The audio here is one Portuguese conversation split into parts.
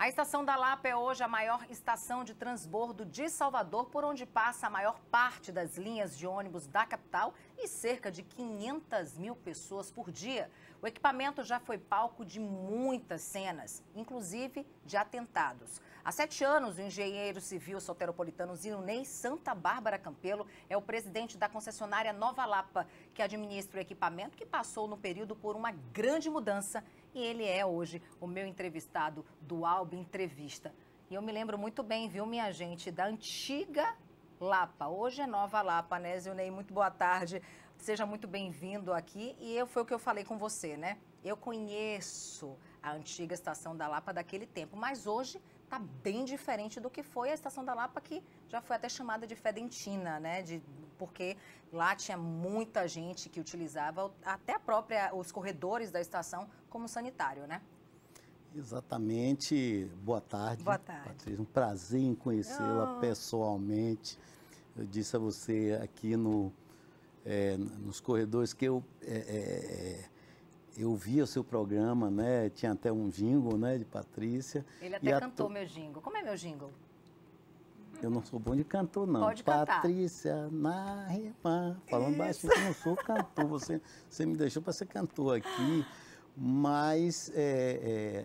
A Estação da Lapa é hoje a maior estação de transbordo de Salvador, por onde passa a maior parte das linhas de ônibus da capital e cerca de 500 mil pessoas por dia. O equipamento já foi palco de muitas cenas, inclusive de atentados. Há 7 anos, o engenheiro civil soteropolitano Zinunei Santa Bárbara Campelo é o presidente da concessionária Nova Lapa, que administra o equipamento que passou no período por uma grande mudança. E ele é hoje o meu entrevistado do Alba Entrevista. E eu me lembro muito bem, viu, minha gente, da antiga Lapa. Hoje é Nova Lapa, né, Zinunei? Muito boa tarde. Seja muito bem-vindo aqui. E foi o que eu falei com você, né? Eu conheço a antiga Estação da Lapa daquele tempo, mas hoje está bem diferente do que foi a Estação da Lapa, que já foi até chamada de Fedentina, né? Porque lá tinha muita gente que utilizava até os corredores da estação como sanitário, né? Exatamente. Boa tarde. Boa tarde. Patrícia, um prazer em conhecê-la pessoalmente. Eu disse a você aqui nos corredores que eu via o seu programa, né? Tinha até um jingle, né, de Patrícia. Ele até cantou meu jingle. Como é meu jingle? Eu não sou bom de cantor, não. Pode cantar. Patrícia na rima. Falando baixinho, que eu não sou cantor. Você me deixou para ser cantor aqui. Mas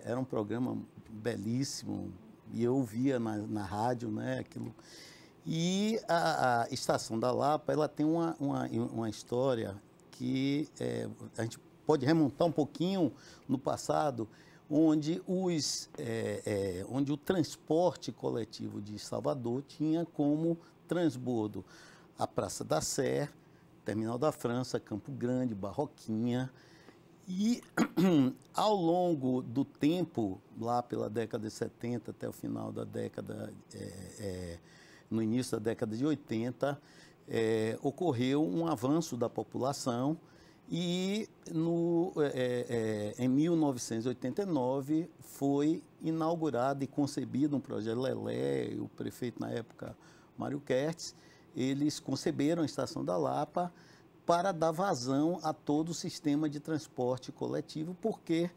era um programa belíssimo. E eu via na rádio, né, aquilo. E a Estação da Lapa, ela tem uma história que a gente pode remontar um pouquinho no passado, onde o transporte coletivo de Salvador tinha como transbordo a Praça da Sé, Terminal da França, Campo Grande, Barroquinha. E ao longo do tempo, lá pela década de 70 até o final da década, no início da década de 80, ocorreu um avanço da população. E em 1989 foi inaugurado e concebido um projeto Lelé, o prefeito na época, Mário Kertz, eles conceberam a Estação da Lapa para dar vazão a todo o sistema de transporte coletivo, porque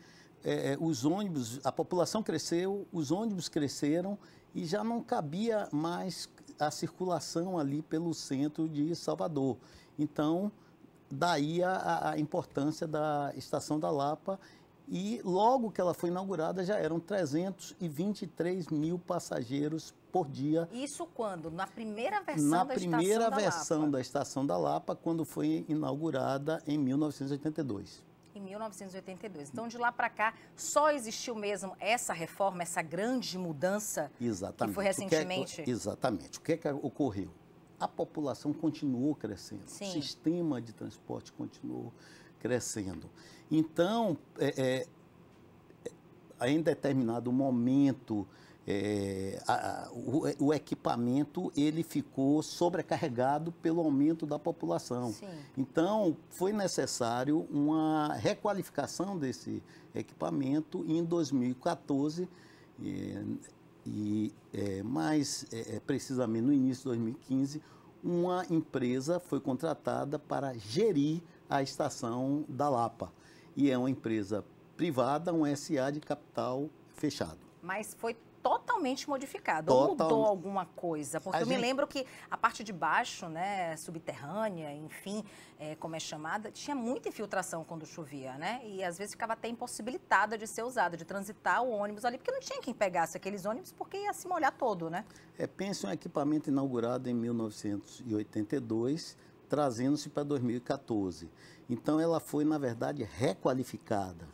os ônibus, a população cresceu, os ônibus cresceram e já não cabia mais a circulação ali pelo centro de Salvador. Então, daí a importância da Estação da Lapa, e logo que ela foi inaugurada já eram 323 mil passageiros por dia. Isso quando? Na primeira versão da Estação da Lapa? Na primeira versão da Estação da Lapa, quando foi inaugurada em 1982. Em 1982. Então, de lá para cá, só existiu mesmo essa reforma, essa grande mudança. Exatamente. Que foi recentemente? Exatamente. O que ocorreu? A população continuou crescendo, Sim. O sistema de transporte continuou crescendo. Então, em determinado momento, o equipamento ele ficou sobrecarregado pelo aumento da população. Sim. Então, foi necessário uma requalificação desse equipamento em 2014, mais precisamente no início de 2015, uma empresa foi contratada para gerir a Estação da Lapa. E é uma empresa privada, um SA de capital fechado. Mas foi totalmente modificado. Ou mudou alguma coisa? Porque eu me lembro que a parte de baixo, né, subterrânea, enfim, como é chamada, tinha muita infiltração quando chovia, né? E às vezes ficava até impossibilitada de ser usada, de transitar o ônibus ali, porque não tinha quem pegasse aqueles ônibus, porque ia se molhar todo, né? Pense um equipamento inaugurado em 1982, trazendo-se para 2014. Então, ela foi, na verdade, requalificada.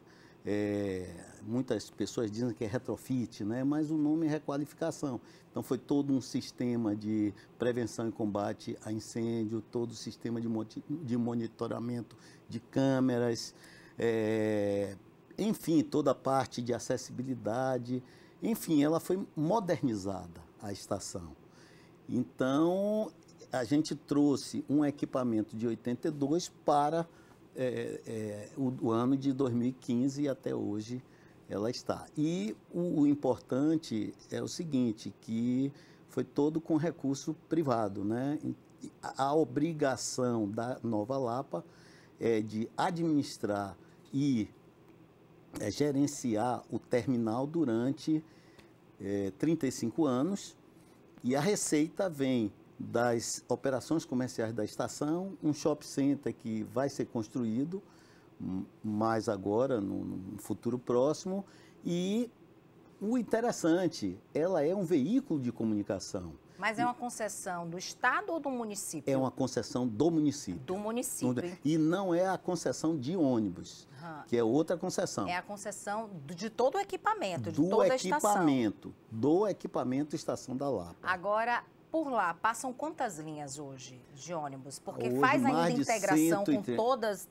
Muitas pessoas dizem que é retrofit, né? Mas o nome é requalificação. Então, foi todo um sistema de prevenção e combate a incêndio, todo o sistema de monitoramento de câmeras, enfim, toda a parte de acessibilidade. Enfim, ela foi modernizada, a estação. Então, a gente trouxe um equipamento de 82 para o ano de 2015 e até hoje ela está. E o importante é o seguinte, que foi todo com recurso privado, né? A obrigação da Nova Lapa é de administrar e gerenciar o terminal durante 35 anos, e a receita vem das operações comerciais da estação, um shopping center que vai ser construído, mais agora, no futuro próximo, e o interessante, ela é um veículo de comunicação. Mas é uma concessão do Estado ou do município? É uma concessão do município. Do município. E não é a concessão de ônibus, que é outra concessão. É a concessão de todo o equipamento, de toda a estação. Do equipamento Estação da Lapa. Agora, por lá, passam quantas linhas hoje de ônibus? Porque hoje, faz ainda integração com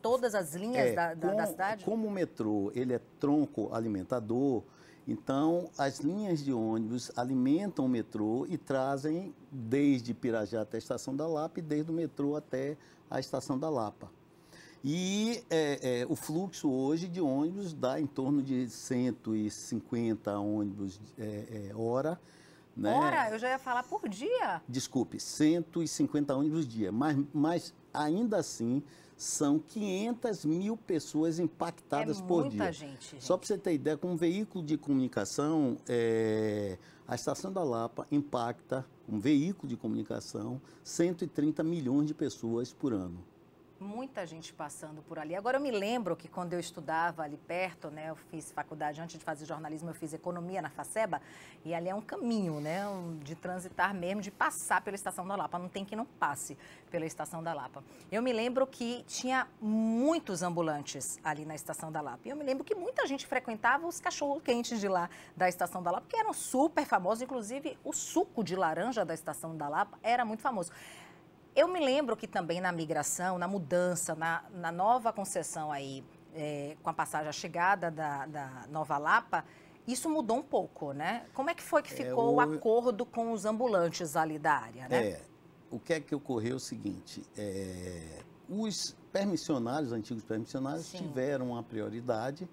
todas as linhas da cidade? Como o metrô ele é tronco alimentador, então as linhas de ônibus alimentam o metrô e trazem desde Pirajá até a Estação da Lapa e desde o metrô até a Estação da Lapa. E o fluxo hoje de ônibus dá em torno de 150 ônibus hora. Né? Hora? Eu já ia falar por dia. Desculpe, 150 ônibus dia, mas ainda assim são 500 mil pessoas impactadas por dia. Muita gente. Só para você ter ideia, como veículo de comunicação, a Estação da Lapa impacta, um veículo de comunicação, 130 milhões de pessoas por ano. Muita gente passando por ali. Agora, eu me lembro que quando eu estudava ali perto, né, eu fiz faculdade, antes de fazer jornalismo, eu fiz economia na Faceba, e ali é um caminho, né, de transitar mesmo, de passar pela Estação da Lapa. Não tem que não passe pela Estação da Lapa. Eu me lembro que tinha muitos ambulantes ali na Estação da Lapa. E eu me lembro que muita gente frequentava os cachorro-quentes de lá da Estação da Lapa, que eram super famosos. Inclusive, o suco de laranja da Estação da Lapa era muito famoso. Eu me lembro que também na migração, na mudança, na nova concessão aí, com a passagem, a chegada da Nova Lapa, isso mudou um pouco, né? Como é que foi que ficou o acordo com os ambulantes ali da área, né? O que é que ocorreu é o seguinte, os permissionários, antigos permissionários, Sim, tiveram a prioridade,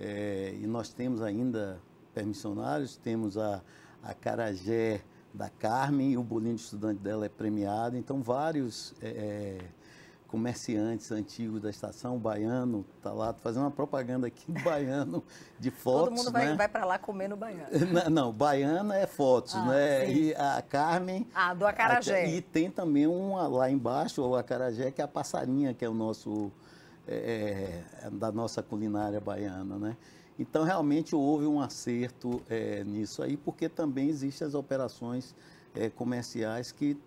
e nós temos ainda permissionários, temos a acarajé da Carmen, e o bolinho de estudante dela é premiado, então vários comerciantes antigos da estação, o Baiano, está lá fazendo uma propaganda aqui do Baiano, de fotos. Todo mundo vai para lá comer no Baiano. Não, Baiano é fotos, né? Sim. E a Carmen... do acarajé. E tem também uma lá embaixo, o acarajé, que é a passarinha, que é o nosso, da nossa culinária baiana, né? Então, realmente, houve um acerto nisso aí, porque também existem as operações comerciais que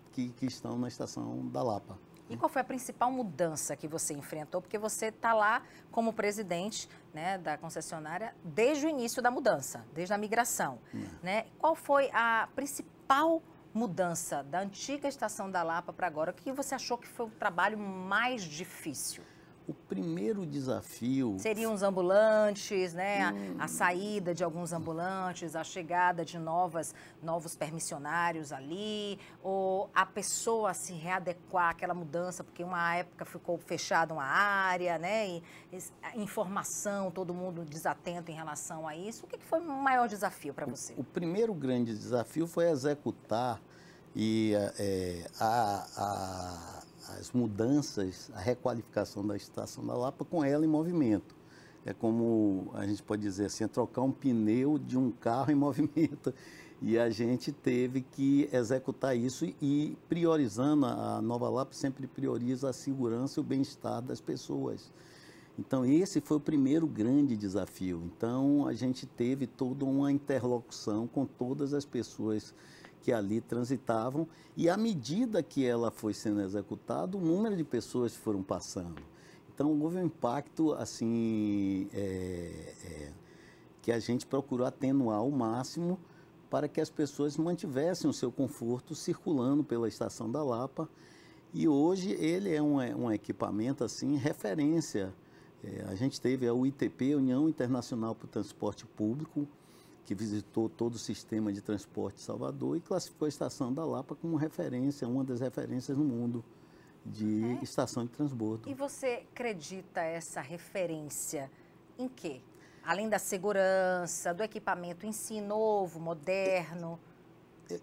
estão na Estação da Lapa. E qual foi a principal mudança que você enfrentou? Porque você está lá como presidente, né, da concessionária desde o início da mudança, desde a migração. Né? Qual foi a principal mudança da antiga Estação da Lapa para agora? O que você achou que foi o trabalho mais difícil? O primeiro desafio... Seriam os ambulantes, né? A saída de alguns ambulantes, a chegada de novos permissionários ali, ou a pessoa se readequar àquela mudança, porque uma época ficou fechada uma área, né? E a informação, todo mundo desatento em relação a isso. O que foi o maior desafio para você? O primeiro grande desafio foi executar as mudanças, a requalificação da Estação da Lapa com ela em movimento. É como a gente pode dizer assim, trocar um pneu de um carro em movimento. E a gente teve que executar isso e priorizando, a Nova Lapa sempre prioriza a segurança e o bem-estar das pessoas. Então, esse foi o primeiro grande desafio. Então, a gente teve toda uma interlocução com todas as pessoas que ali transitavam, e à medida que ela foi sendo executada, o número de pessoas foram passando. Então, houve um impacto, assim, que a gente procurou atenuar ao máximo para que as pessoas mantivessem o seu conforto circulando pela Estação da Lapa. E hoje ele é um equipamento, assim, referência. A gente teve a UITP, União Internacional para o Transporte Público, que visitou todo o sistema de transporte de Salvador e classificou a Estação da Lapa como referência, uma das referências no mundo de estação de transbordo. E você acredita essa referência em quê? Além da segurança, do equipamento em si novo, moderno?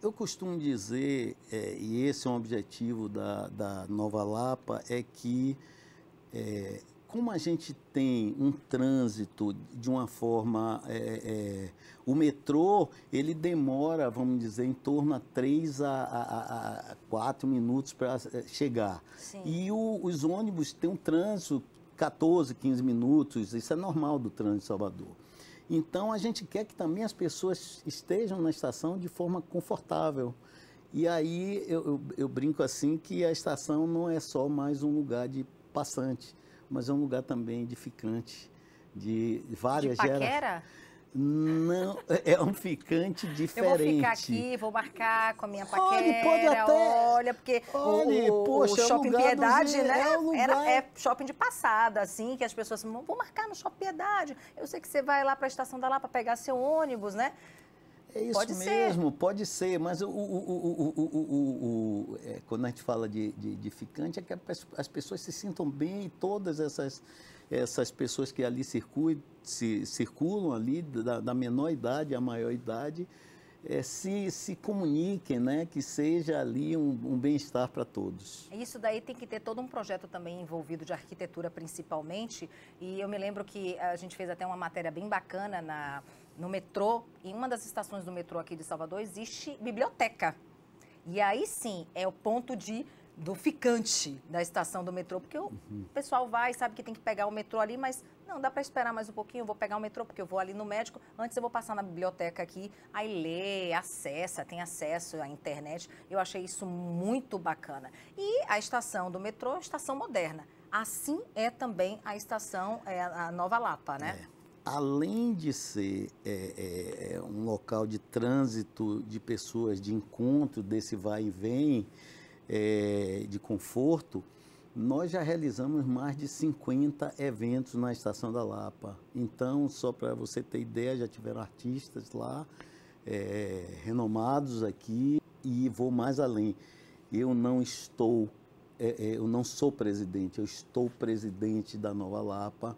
Eu costumo dizer, e esse é um objetivo da Nova Lapa, é que como a gente tem um trânsito de uma forma... o metrô, ele demora, vamos dizer, em torno a 3 a 4 minutos para chegar. Sim. E os ônibus têm um trânsito 14, 15 minutos, isso é normal do trânsito de Salvador. Então, a gente quer que também as pessoas estejam na estação de forma confortável. E aí, eu brinco assim que a estação não é só mais um lugar de passante, mas é um lugar também de ficante, de várias gerações. De paquera? Não, é um ficante diferente. Eu vou ficar aqui, vou marcar com a minha paquera. Pode até. Olha, porque o Shopping Piedade, né? É shopping de passada, assim, que as pessoas vão marcar no Shopping Piedade. Eu sei que você vai lá para a Estação da Lapa pegar seu ônibus, né? É isso pode mesmo, pode ser, mas quando a gente fala de ficante, é que as pessoas se sintam bem e todas essas pessoas que ali circulam ali, da menor idade à maior idade, se comuniquem, né? Que seja ali um bem-estar para todos. Isso daí tem que ter todo um projeto também envolvido de arquitetura principalmente, e eu me lembro que a gente fez até uma matéria bem bacana no metrô. Em uma das estações do metrô aqui de Salvador existe biblioteca. E aí sim é o ponto do ficante da estação do metrô, porque o pessoal vai, sabe que tem que pegar o metrô ali, mas não, dá para esperar mais um pouquinho, eu vou pegar o metrô porque eu vou ali no médico, antes eu vou passar na biblioteca aqui, aí lê, tem acesso à internet. Eu achei isso muito bacana. E a estação do metrô é uma estação moderna. Assim é também a estação, a Nova Lapa, né? Além de ser um local de trânsito de pessoas, de encontro, desse vai e vem, de conforto, nós já realizamos mais de 50 eventos na Estação da Lapa. Então, só para você ter ideia, já tiveram artistas lá, renomados aqui, e vou mais além. Eu não sou presidente, eu estou presidente da Nova Lapa,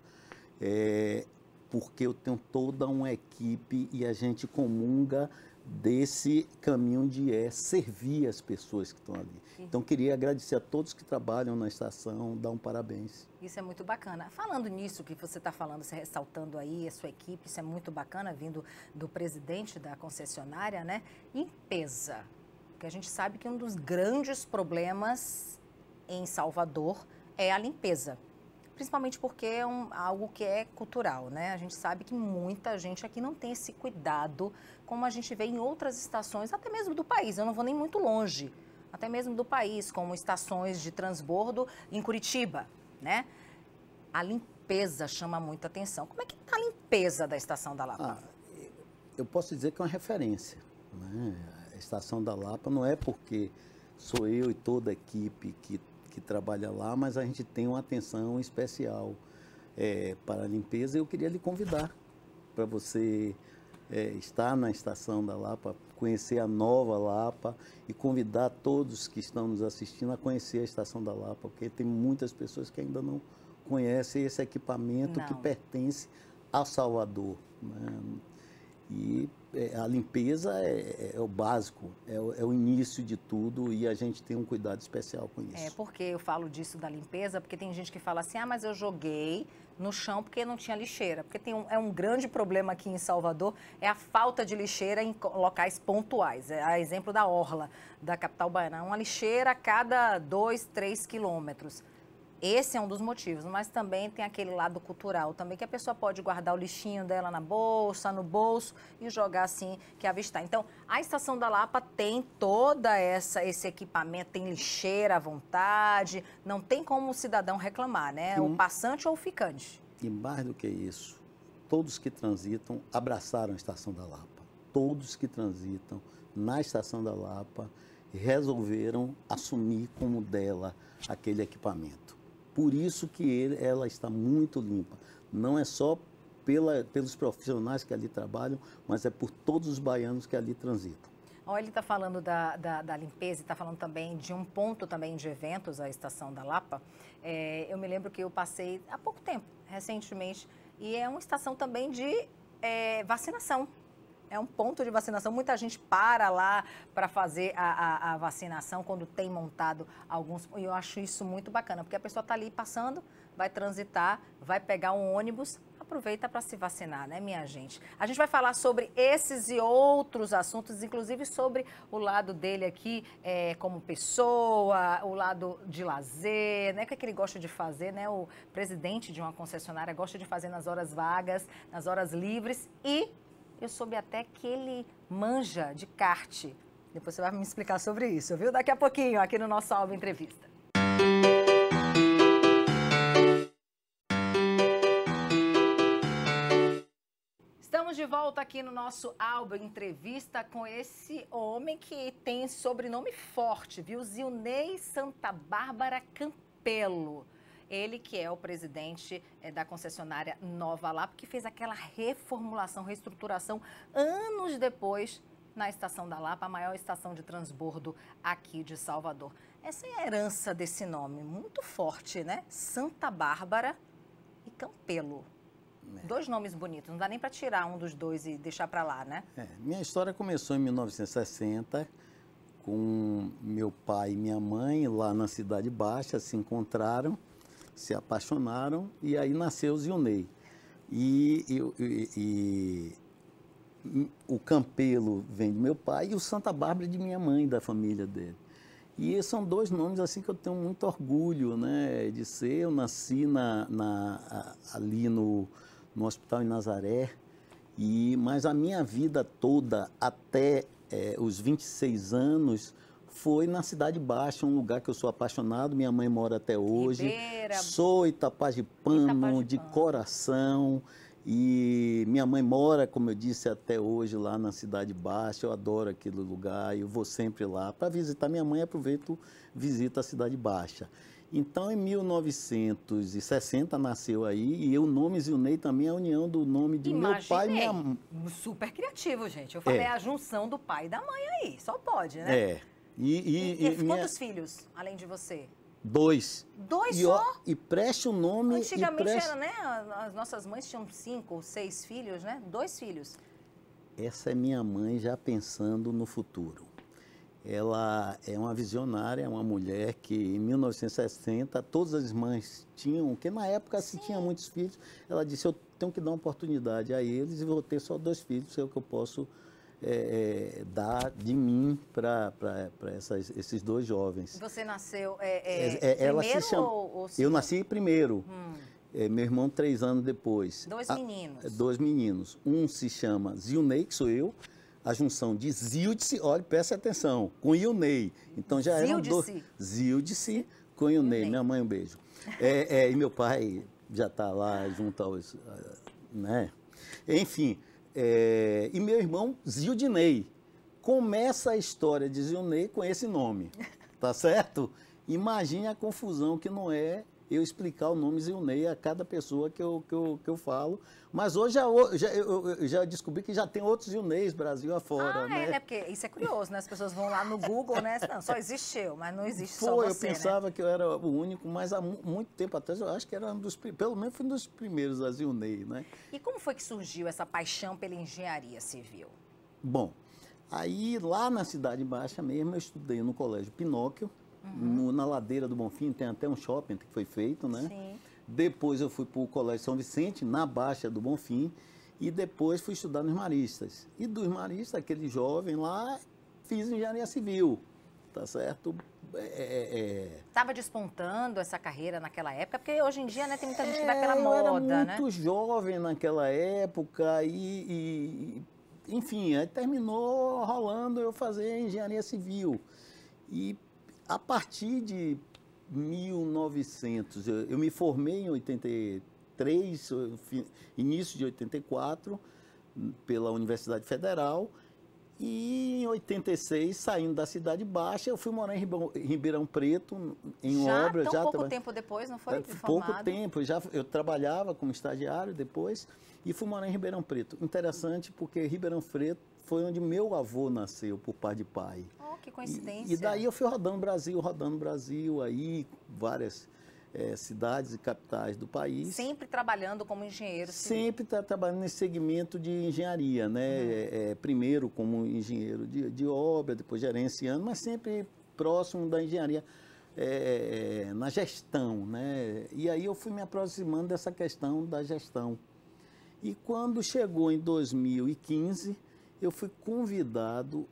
porque eu tenho toda uma equipe e a gente comunga desse caminho de servir as pessoas que estão ali. Então, queria agradecer a todos que trabalham na estação, dar um parabéns. Isso é muito bacana. Falando nisso que você está falando, você ressaltando aí a sua equipe, isso é muito bacana, vindo do presidente da concessionária, né? Limpeza, porque a gente sabe que um dos grandes problemas em Salvador é a limpeza. Principalmente porque é algo que é cultural, né? A gente sabe que muita gente aqui não tem esse cuidado, como a gente vê em outras estações, até mesmo do país. Eu não vou nem muito longe, até mesmo do país, como estações de transbordo em Curitiba, né? A limpeza chama muita atenção. Como é que está a limpeza da Estação da Lapa? Eu posso dizer que é uma referência, né? A Estação da Lapa não é porque sou eu e toda a equipe que trabalha lá, mas a gente tem uma atenção especial para a limpeza. Eu queria lhe convidar para você estar na Estação da Lapa, conhecer a Nova Lapa e convidar todos que estão nos assistindo a conhecer a Estação da Lapa, porque tem muitas pessoas que ainda não conhecem esse equipamento que pertence a Salvador, né? E a limpeza é o básico, é o início de tudo e a gente tem um cuidado especial com isso. Porque eu falo disso da limpeza, porque tem gente que fala assim, mas eu joguei no chão porque não tinha lixeira. Porque é um grande problema aqui em Salvador, é a falta de lixeira em locais pontuais. É a exemplo da orla da capital baiana, uma lixeira a cada 2, 3 quilômetros. Esse é um dos motivos, mas também tem aquele lado cultural também, que a pessoa pode guardar o lixinho dela na bolsa, no bolso e jogar assim que avistar. Então, a Estação da Lapa tem toda esse equipamento, tem lixeira à vontade, não tem como o cidadão reclamar, né? O passante ou o ficante. E mais do que isso, todos que transitam abraçaram a Estação da Lapa. Todos que transitam na Estação da Lapa resolveram assumir como dela aquele equipamento. Por isso que ela está muito limpa. Não é só pelos profissionais que ali trabalham, mas é por todos os baianos que ali transitam. Ele está falando da limpeza e está falando também de um ponto também de eventos, a Estação da Lapa. Eu me lembro que eu passei há pouco tempo, recentemente, e é uma estação também de vacinação. É um ponto de vacinação. Muita gente para lá para fazer a vacinação quando tem montado alguns. E eu acho isso muito bacana, porque a pessoa está ali passando, vai transitar, vai pegar um ônibus, aproveita para se vacinar, né, minha gente? A gente vai falar sobre esses e outros assuntos, inclusive sobre o lado dele aqui como pessoa, o lado de lazer, né? O que é que ele gosta de fazer, né? O presidente de uma concessionária gosta de fazer nas horas vagas, nas horas livres e eu soube até que ele manja de kart. Depois você vai me explicar sobre isso, viu? Daqui a pouquinho, aqui no nosso Alba Entrevista. Estamos de volta aqui no nosso Alba Entrevista com esse homem que tem sobrenome forte, viu? Zilnei Santa Bárbara Campelo. Ele que é o presidente da concessionária Nova Lapa, que fez aquela reformulação, reestruturação anos depois na Estação da Lapa, a maior estação de transbordo aqui de Salvador. Essa é a herança desse nome, muito forte, né? Santa Bárbara e Campelo. Dois nomes bonitos, não dá nem para tirar um dos dois e deixar para lá, né? Minha história começou em 1960, com meu pai e minha mãe lá na Cidade Baixa, se encontraram, se apaixonaram e aí nasceu o Zilnei. E o Campelo vem do meu pai e o Santa Bárbara de minha mãe, da família dele. E são dois nomes assim que eu tenho muito orgulho, né, de ser. Eu nasci ali no Hospital em Nazaré, mas a minha vida toda, até os 26 anos, foi na Cidade Baixa, um lugar que eu sou apaixonado, minha mãe mora até hoje. Ribeira. Sou itapajipano de coração e minha mãe mora, como eu disse, até hoje lá na Cidade Baixa. Eu adoro aquele lugar e eu vou sempre lá. Para visitar minha mãe, aproveito, visito a Cidade Baixa. Então, em 1960 nasceu aí, e o nome Zilnei também é a união do nome de meu pai e minha mãe. Super criativo, gente. Eu falei a junção do pai e da mãe aí, só pode, né? É. E quantos filhos, além de você? 2. Dois só? E preste o nome... Antigamente era, né? As nossas mães tinham 5 ou 6 filhos, né? 2 filhos. Essa é minha mãe já pensando no futuro. Ela é uma visionária, uma mulher que em 1960 todas as mães tinham, porque na época se tinha muitos filhos, ela disse, eu tenho que dar uma oportunidade a eles e vou ter só 2 filhos, é o que eu posso dar de mim para esses 2 jovens. Você nasceu ela primeiro se chama, ou eu nasci primeiro, meu irmão 3 anos depois. 2 meninos. 2 meninos. Um se chama Zilnei, que sou eu, a junção de Zildice, olha, presta atenção, com Ilnei. Então já eram 2. Zildice com Ilnei. Minha mãe, um beijo. E meu pai já está lá junto aos... né? Enfim, e meu irmão Zildinei. Começa a história de Zilnei com esse nome, tá certo? Imagine a confusão que não é eu explicar o nome Zilnei a cada pessoa que eu falo. Mas hoje eu já descobri que já tem outros Zilneis Brasil afora, né? Né? Porque isso é curioso, né? As pessoas vão lá no Google, né? Não, só existe eu, mas não existe só você, eu pensava, né? que eu era o único, mas há muito tempo atrás eu acho que era pelo menos foi um dos primeiros a Zilnei, né? E como foi que surgiu essa paixão pela engenharia civil? Bom, aí lá na Cidade Baixa mesmo eu estudei no Colégio Pinóquio, na ladeira do Bonfim, tem até um shopping que foi feito, né? Sim. Depois eu fui para o Colégio São Vicente, na Baixa do Bonfim, e depois fui estudar nos Maristas. E dos Maristas, aquele jovem lá, fiz engenharia civil, tá certo? Estava despontando essa carreira naquela época, porque hoje em dia, né, tem muita gente que vai pela moda, né? Eu era muito jovem naquela época enfim, aí terminou rolando eu fazer engenharia civil. E a partir de 1900, eu me formei em 83, início de 84, pela Universidade Federal, e em 86, saindo da Cidade Baixa, eu fui morar em Ribeirão Preto, em obra. Já pouco tempo depois, não foi formado? Pouco tempo, eu trabalhava como estagiário depois, e fui morar em Ribeirão Preto. Interessante, porque Ribeirão Preto foi onde meu avô nasceu, por pai de pai. Oh, que coincidência. E daí eu fui rodando o Brasil, aí várias cidades e capitais do país. Sempre trabalhando como engenheiro civil. Sempre está trabalhando nesse segmento de engenharia, né? Primeiro como engenheiro de obra, depois gerenciando, mas sempre próximo da engenharia, na gestão, né? E aí eu fui me aproximando dessa questão da gestão. E quando chegou em 2015, eu fui convidado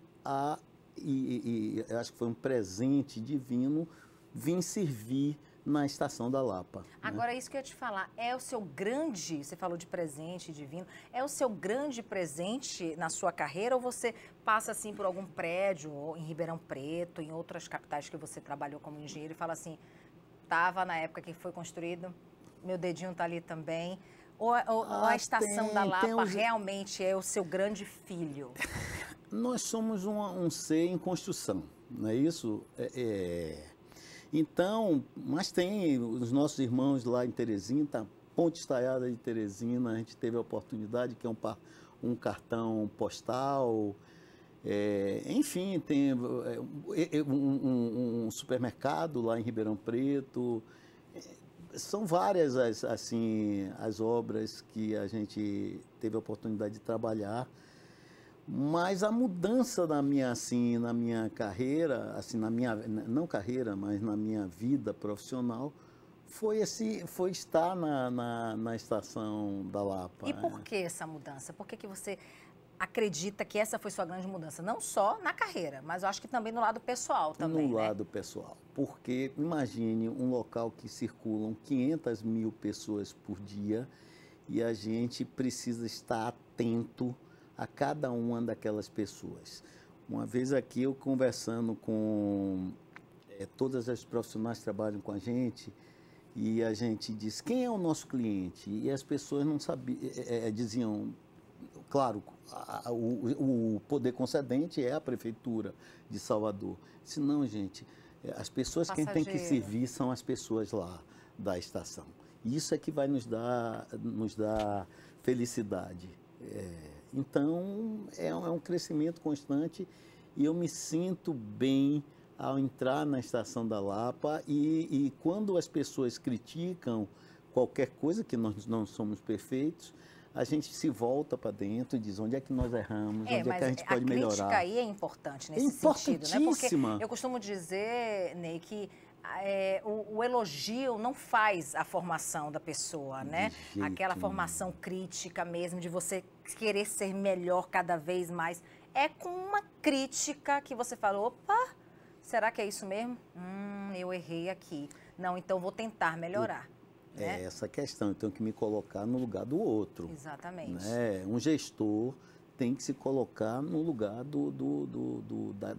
e acho que foi um presente divino, vim servir na Estação da Lapa. Agora, isso que eu ia te falar, é o seu grande, você falou de presente divino, é o seu grande presente na sua carreira ou você passa assim por algum prédio, ou em Ribeirão Preto, em outras capitais que você trabalhou como engenheiro e fala assim, estava na época que foi construído, meu dedinho está ali também, ou a Estação da Lapa realmente é o seu grande filho? Nós somos um ser em construção, não é isso? Então, mas tem os nossos irmãos lá em Teresina, tá, Ponte Estaiada de Teresina, a gente teve a oportunidade, que é um cartão postal, enfim, tem um supermercado lá em Ribeirão Preto, são várias as obras que a gente teve a oportunidade de trabalhar. Mas a mudança na minha carreira, não carreira, mas na minha vida profissional, foi estar na Estação da Lapa. E por que essa mudança? Por que você acredita que essa foi sua grande mudança? Não só na carreira, mas eu acho que também no lado pessoal também, No lado pessoal. Porque imagine um local que circulam 500 mil pessoas por dia e a gente precisa estar atento a cada uma daquelas pessoas. Uma vez aqui eu conversando com todas as profissionais que trabalham com a gente e a gente disse, quem é o nosso cliente? E as pessoas não sabiam, diziam, claro, o poder concedente é a Prefeitura de Salvador. Disse, não, gente, as pessoas quem tem que servir são as pessoas lá da estação. Isso é que vai nos dar felicidade. Então, é um crescimento constante e eu me sinto bem ao entrar na Estação da Lapa e quando as pessoas criticam qualquer coisa, que nós não somos perfeitos, a gente se volta para dentro e diz onde é que nós erramos, onde é que a gente pode melhorar. A crítica aí é importante nesse sentido, né? Porque eu costumo dizer, Ney, que o elogio não faz a formação da pessoa, né? Aquela formação crítica mesmo, de você querer ser melhor cada vez mais. É com uma crítica que você falou, opa, será que é isso mesmo? Eu errei aqui. Não, então vou tentar melhorar. É essa questão, eu tenho que me colocar no lugar do outro. Exatamente. Né? Um gestor tem que se colocar no lugar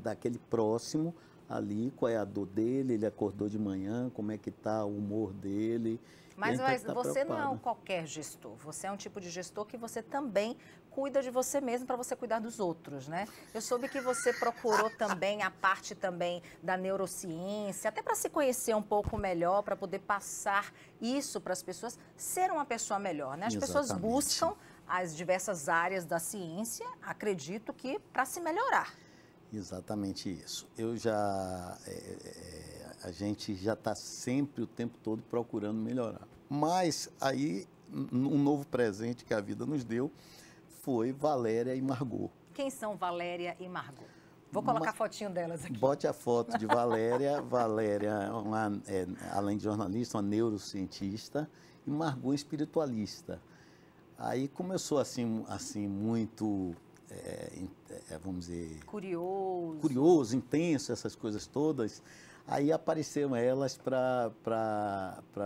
daquele próximo ali, qual é a dor dele, ele acordou de manhã, como é que está o humor dele. Mas você não é um qualquer gestor, você é um tipo de gestor que você também cuida de você mesmo para você cuidar dos outros, né? Eu soube que você procurou também a parte também da neurociência, até para se conhecer um pouco melhor, para poder passar isso para as pessoas, ser uma pessoa melhor, né? As pessoas buscam as diversas áreas da ciência, acredito que para se melhorar. Exatamente isso. A gente já está sempre o tempo todo procurando melhorar. Mas aí, um novo presente que a vida nos deu foi Valéria e Margot. Quem são Valéria e Margot? Vou colocar a fotinho delas aqui. Bote a foto de Valéria. Valéria, além de jornalista, uma neurocientista, e Margot, espiritualista. Aí começou assim muito... vamos dizer... Curioso, intenso, essas coisas todas. Aí apareceram elas para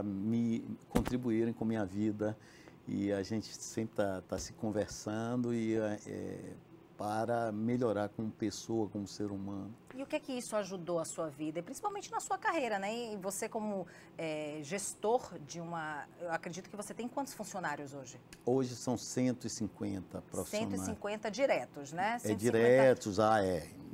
me contribuírem com a minha vida. E a gente sempre está se conversando para melhorar como pessoa, como ser humano. E o que é que isso ajudou a sua vida, e principalmente na sua carreira, né? E você como gestor de uma... Eu acredito que você tem quantos funcionários hoje? Hoje são 150 profissionais. 150 diretos, né? 150 diretos,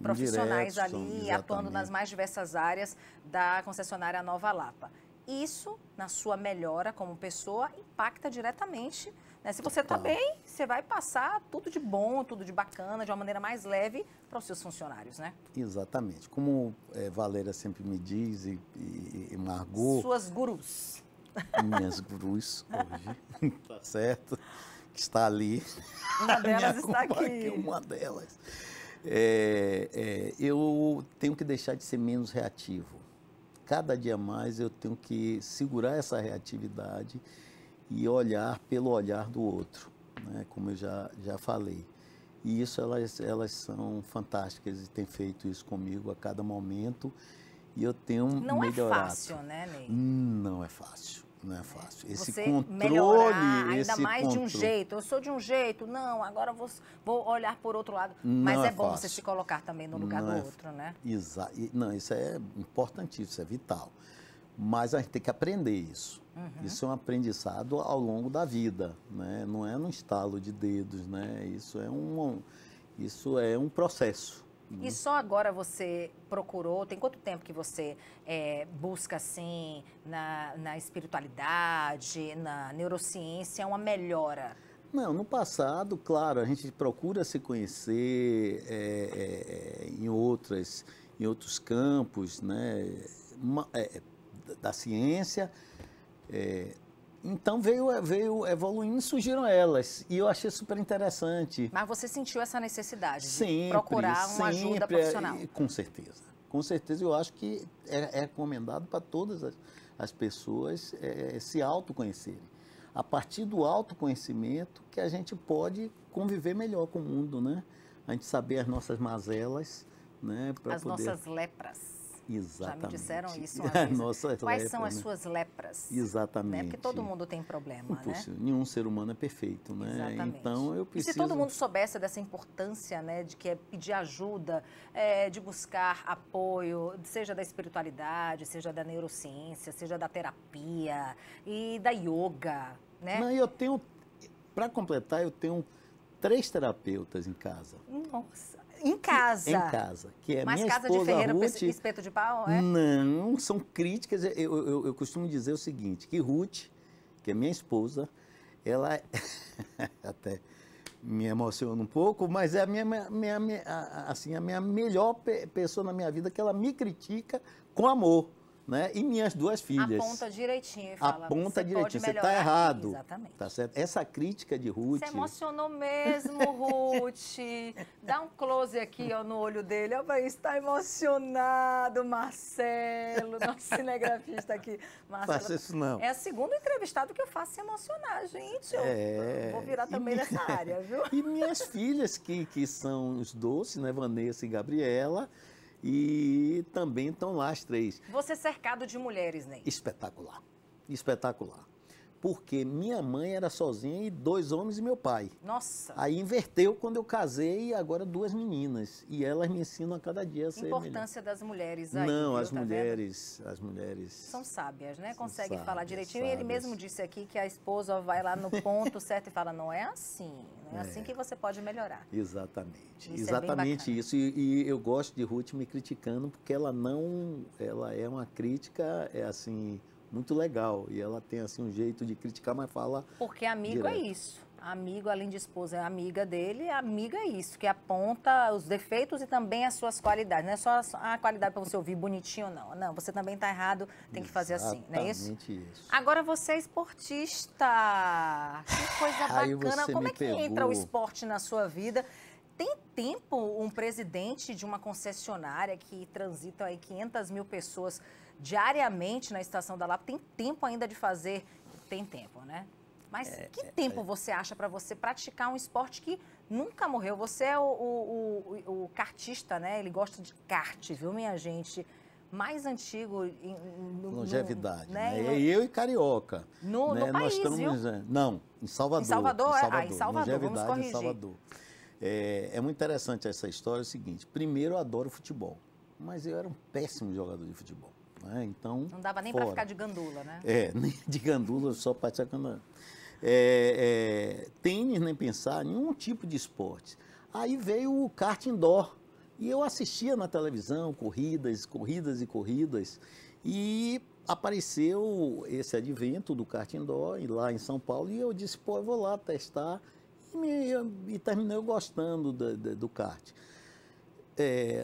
profissionais indiretos, ali atuando nas mais diversas áreas da concessionária Nova Lapa. isso, na sua melhora como pessoa, impacta diretamente, né? Se você está bem, você vai passar tudo de bom, tudo de bacana, de uma maneira mais leve para os seus funcionários, né? Exatamente. Como Valéria sempre me diz e Margot... Suas gurus. Minhas gurus hoje, tá certo? Que está ali. Uma delas está aqui. Uma delas. Eu tenho que deixar de ser menos reativo. Cada dia mais eu tenho que segurar essa reatividade e olhar pelo olhar do outro, né? Como eu já falei. E isso elas são fantásticas e têm feito isso comigo a cada momento e eu tenho melhorado. Não é fácil, né, Ney? Não é fácil. Não é fácil. Esse você controle, melhorar, ainda esse mais controle. de um jeito. Eu sou de um jeito, não, agora vou olhar por outro lado. Não Mas é bom fácil. você se colocar também no lugar do outro, né? Exato. Não, isso é importantíssimo, isso é vital. Mas a gente tem que aprender isso. Isso é um aprendizado ao longo da vida, né? Não é no estalo de dedos, né? Isso é um processo. E só agora você procurou, tem quanto tempo que você busca, assim, na espiritualidade, na neurociência, uma melhora? Não, no passado, claro, a gente procura se conhecer em outros campos, né, da ciência. Então veio evoluindo e surgiram elas. E eu achei super interessante. Mas você sentiu essa necessidade Sempre, de procurar uma ajuda profissional? Com certeza. Com certeza, eu acho que é recomendado para todas as pessoas se autoconhecerem. A partir do autoconhecimento que a gente pode conviver melhor com o mundo, né? A gente saber as nossas mazelas, né? As nossas lepras. Exatamente. Já me disseram isso uma vez. Nossas Quais lepras, são as né? suas lepras? Exatamente. Né? Porque todo mundo tem problema, Impossível. né? Nenhum ser humano é perfeito, né? Exatamente. Então eu preciso... E se todo mundo soubesse dessa importância, né, de que é pedir ajuda, de buscar apoio, seja da espiritualidade, seja da neurociência, seja da terapia e da yoga, né? Não, eu tenho, para completar, eu tenho 3 terapeutas em casa. Nossa, em casa? Em casa, que é Mas minha casa de esposa ferreira, Ruth. espeto de pau, é? Não, são críticas. Eu costumo dizer o seguinte, que Ruth, que é minha esposa, ela até me emociona um pouco, mas é a minha melhor pessoa na minha vida, que ela me critica com amor. Né? E minhas 2 filhas. Aponta direitinho e fala, aponta direitinho, você está melhorar. errado. Exatamente. Tá certo? Essa crítica de Ruth... Você emocionou mesmo, Ruth. Dá um close aqui ó, no olho dele. Olha, está emocionado, Marcelo, nosso cinegrafista aqui. Marcelo, faça isso não. É o segundo entrevistado que eu faço se emocionar, gente. Eu vou virar também nessa área, viu? E minhas filhas, que são os doces, né? Vanessa e Gabriela... E também estão lá as 3. Você cercado de mulheres, Ney? Espetacular, espetacular. Porque minha mãe era sozinha e 2 homens e meu pai. Nossa! Aí inverteu quando eu casei e agora 2 meninas. E elas me ensinam a cada dia a ser melhor. Importância das mulheres aí, Não, viu? as mulheres São sábias, né? Consegue sábias, falar direitinho. E ele mesmo disse aqui que a esposa vai lá no ponto certo e fala, não é assim. Não é assim que você pode melhorar. Exatamente. Isso Exatamente isso. E eu gosto de Ruth me criticando porque ela é uma crítica, assim, muito legal. E ela tem, assim, um jeito de criticar, mas fala porque amigo direto. É isso. Amigo, além de esposa, é amiga dele, amiga é isso, que aponta os defeitos e também as suas qualidades. Não é só a qualidade para você ouvir bonitinho, não. Não, você também está errado, tem que fazer assim, não é isso? Exatamente isso. Agora você é esportista. Que coisa bacana. Como é que entra o esporte na sua vida? Tem tempo um presidente de uma concessionária que transita aí 500 mil pessoas diariamente na Estação da Lapa, tem tempo ainda de fazer? Tem tempo, né? Mas que tempo você acha para você praticar um esporte que nunca morreu? Você é o kartista, né? Ele gosta de kart, viu, minha gente? Mais antigo... Longevidade, né? né? Eu e Carioca. No né? país, Nós estamos, viu? Não, em Salvador. Em Salvador? Em Salvador, vamos Longevidade corrigir. em Salvador. É muito interessante essa história, é o seguinte. Primeiro, eu adoro futebol, mas eu era um péssimo jogador de futebol. Né? Então, não dava nem para ficar de gandula, né? Nem de gandula, só para sacanagem. Tênis, nem pensar, nenhum tipo de esporte. Aí veio o kart indoor. E eu assistia na televisão, corridas. E apareceu esse advento do kart indoor lá em São Paulo e eu disse, pô, eu vou lá testar e terminei gostando do kart.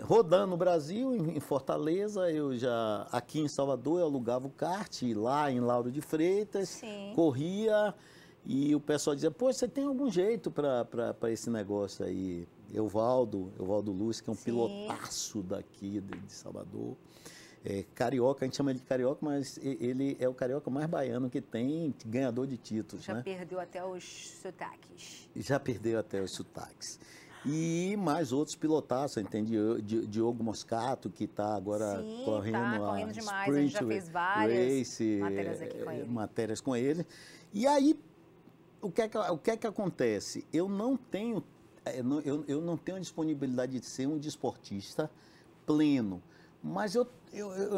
Rodando no Brasil, em Fortaleza, aqui em Salvador eu alugava o kart, lá em Lauro de Freitas, Sim. corria e o pessoal dizia, pô, você tem algum jeito para esse negócio aí? Evaldo Luz, que é um Sim. pilotaço daqui de Salvador. Carioca, a gente chama ele de carioca, mas ele é o carioca mais baiano que tem, ganhador de títulos. Já né? perdeu até os sotaques. Já perdeu até os sotaques. E mais outros pilotaços, entende? Diogo Moscato, que está agora correndo demais, Sprint a gente já fez várias Race, matérias aqui com ele. matérias com ele. E aí, o que é que acontece? Eu não tenho disponibilidade de ser um desportista pleno, mas eu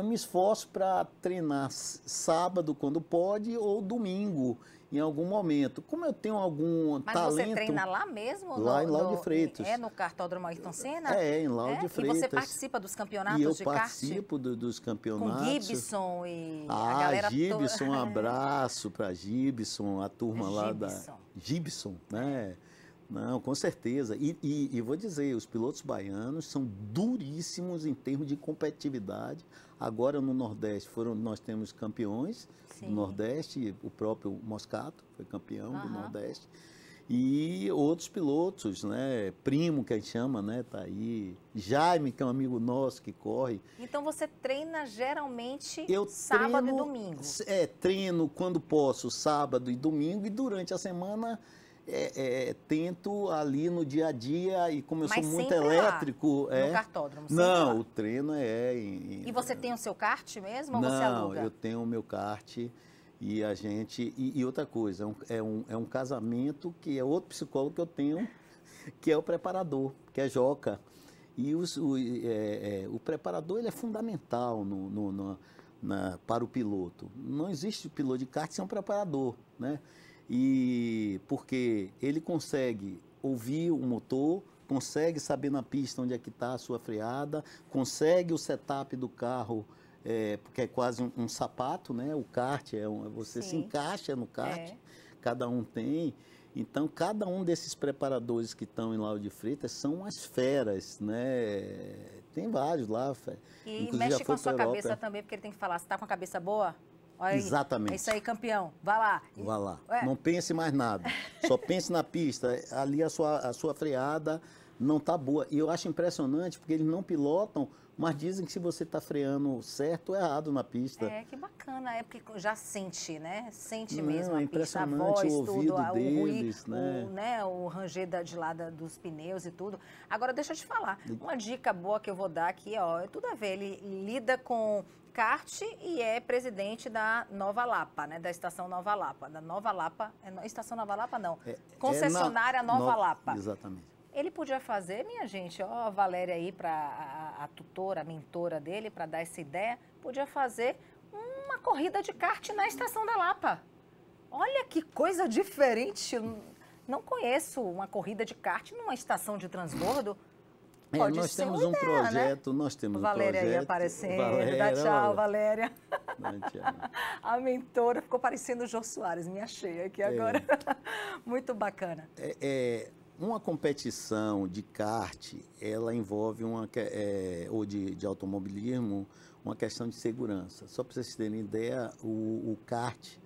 me esforço para treinar sábado quando pode ou domingo em algum momento. Como eu tenho algum Mas talento... Mas você treina lá mesmo? Lá em Lauro de Freitas. No kartódromo Ayrton Senna? Em Lauro de Freitas. E você participa dos campeonatos de kart? E eu participo dos campeonatos. Com Gibson e a galera Gibson, um abraço para Gibson, a turma lá da... Gibson, né? Não, com certeza. E vou dizer, os pilotos baianos são duríssimos em termos de competitividade. Agora no Nordeste nós temos campeões do Nordeste, o próprio Moscato foi campeão do Nordeste. E outros pilotos, né? Primo, que a gente chama, né? Tá aí. Jaime, que é um amigo nosso que corre. Então você treina geralmente sábado e domingo? Treino quando posso, sábado e domingo, e durante a semana tento ali no dia a dia, e como eu sou muito elétrico... No kartódromo? Não, o treino E você tem o seu kart mesmo ou não, você aluga? Não, eu tenho o meu kart e a gente... E outra coisa, é um casamento que é outro psicólogo que eu tenho, que é o preparador, que é Joca. E o preparador ele é fundamental para o piloto. Não existe piloto de kart sem um preparador, né? E porque ele consegue ouvir o motor, consegue saber na pista onde é que está a sua freada, consegue o setup do carro, porque é quase um sapato, né? O kart, você se encaixa no kart, cada um tem. Então, cada um desses preparadores que estão em Lauro de Freitas são as feras, né? Tem vários lá. E inclusive mexe com a sua cabeça também, porque ele tem que falar, você está com a cabeça boa? Olha aí, exatamente. É isso aí, campeão. Vai lá. Vai lá. Não pense mais nada. Só pense na pista. Ali a sua freada não está boa. E eu acho impressionante, porque eles não pilotam, mas dizem que se você está freando certo ou errado na pista. Que bacana. É porque já sente, né? Sente não, mesmo a pista, a voz, o ouvido tudo, deles, o ranger de lá dos pneus e tudo. Agora, deixa eu te falar. Uma dica boa que eu vou dar aqui, tudo a ver. Ele lida com kart e é presidente da Nova Lapa, né? Da Estação Nova Lapa. Da Nova Lapa, Estação Nova Lapa não, concessionária Nova Lapa. Exatamente. Ele podia fazer, minha gente, a Valéria aí, a tutora, a mentora dele, para dar essa ideia, podia fazer uma corrida de kart na Estação da Lapa. Olha que coisa diferente, eu não conheço uma corrida de kart numa estação de transbordo. Nós temos um projeto, né? Valéria aí aparecendo, dá tchau, Valéria. Dá tchau. A mentora ficou parecendo o Jô Soares, me achei aqui agora. Muito bacana. Uma competição de kart, ela envolve ou de automobilismo, uma questão de segurança. Só para vocês terem ideia, o kart,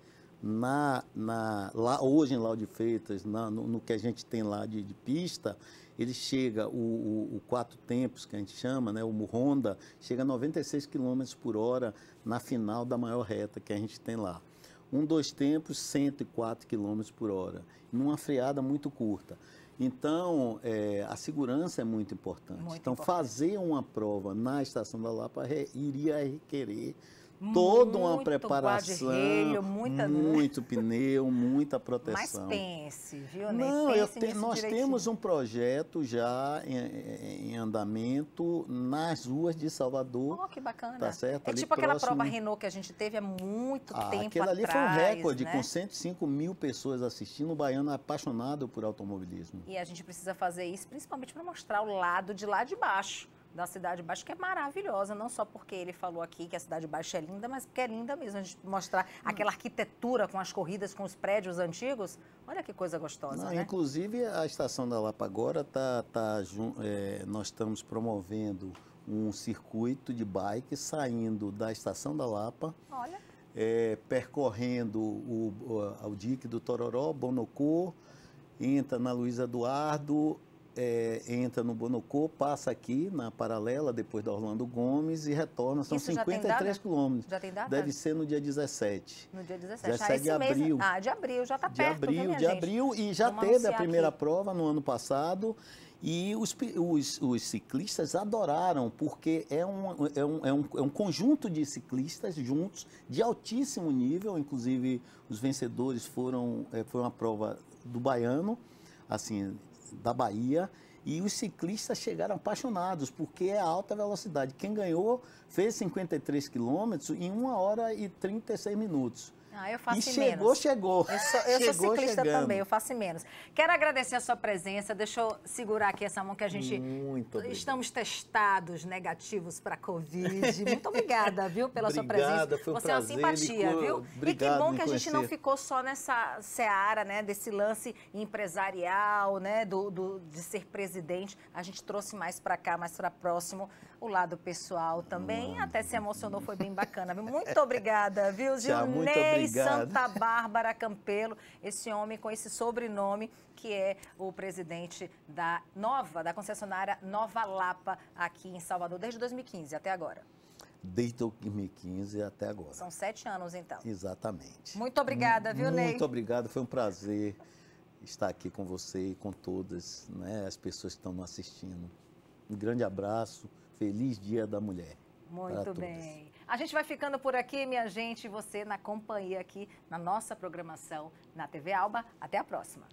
lá, hoje em Lauro de Freitas, no que a gente tem lá de pista, ele chega, o 4 tempos, que a gente chama, né, o Honda, chega a 96 km por hora na final da maior reta que a gente tem lá. 2 tempos, 104 km por hora, numa freada muito curta. Então, a segurança é muito importante. Fazer uma prova na Estação da Lapa iria requerer toda uma preparação, muito pneu, muita proteção. Mas pense, viu? Nós temos um projeto já em andamento nas ruas de Salvador. Que bacana. Tá certo? É tipo aquela prova Renault que a gente teve há muito tempo aquele ali atrás, foi um recorde, né? com 105 mil pessoas assistindo, o baiano apaixonado por automobilismo. E a gente precisa fazer isso principalmente para mostrar o lado de lá de baixo. da Cidade Baixa, que é maravilhosa, não só porque ele falou aqui que a Cidade Baixa é linda, mas porque é linda mesmo. A gente mostrar aquela arquitetura com as corridas, com os prédios antigos, olha que coisa gostosa, né? Inclusive, a Estação da Lapa agora nós estamos promovendo um circuito de bike saindo da Estação da Lapa, Olha. percorrendo o dique do Tororó, Bonocô, entra na Luiz Eduardo, entra no Bonocô, passa aqui na paralela, depois da Orlando Gomes e retorna. São 53 quilômetros. Já tem data? Deve ser no dia 17. No dia 17. 17 de abril. De abril, já está perto, De abril, e já Vamos teve a primeira aqui. prova no ano passado. E os ciclistas adoraram, porque é um conjunto de ciclistas juntos, de altíssimo nível. Inclusive, os vencedores foi uma prova do baiano, assim, da Bahia, e os ciclistas chegaram apaixonados, porque é alta velocidade. Quem ganhou fez 53 quilômetros em 1 hora e 36 minutos. Eu faço e menos. chegou. Eu sou ciclista chegando. também, eu faço menos. Quero agradecer a sua presença. Deixa eu segurar aqui essa mão que a gente... Muito obrigado. Estamos testados negativos para Covid. Muito obrigada, viu, pela sua Obrigada, presença. foi um Você é uma prazer, simpatia, viu? Obrigado, e que bom que a me gente não conhecer. ficou só nessa seara, né, desse lance empresarial, né, de ser presidente. A gente trouxe mais para cá, mais para próximo, o lado pessoal também. Até se emocionou, foi bem bacana, viu? Muito obrigada, viu, Muito Gilney obrigado. Santa Bárbara Campelo, esse homem com esse sobrenome, que é o presidente da concessionária Nova Lapa, aqui em Salvador, desde 2015 até agora. Desde 2015 até agora. São 7 anos, então. Exatamente. Muito obrigada, viu, Ney? Muito obrigado, foi um prazer estar aqui com você e com todas, né, as pessoas que estão nos assistindo. Um grande abraço, feliz Dia da Mulher. Muito bem. A gente vai ficando por aqui, minha gente, você na companhia aqui na nossa programação na TV Alba. Até a próxima.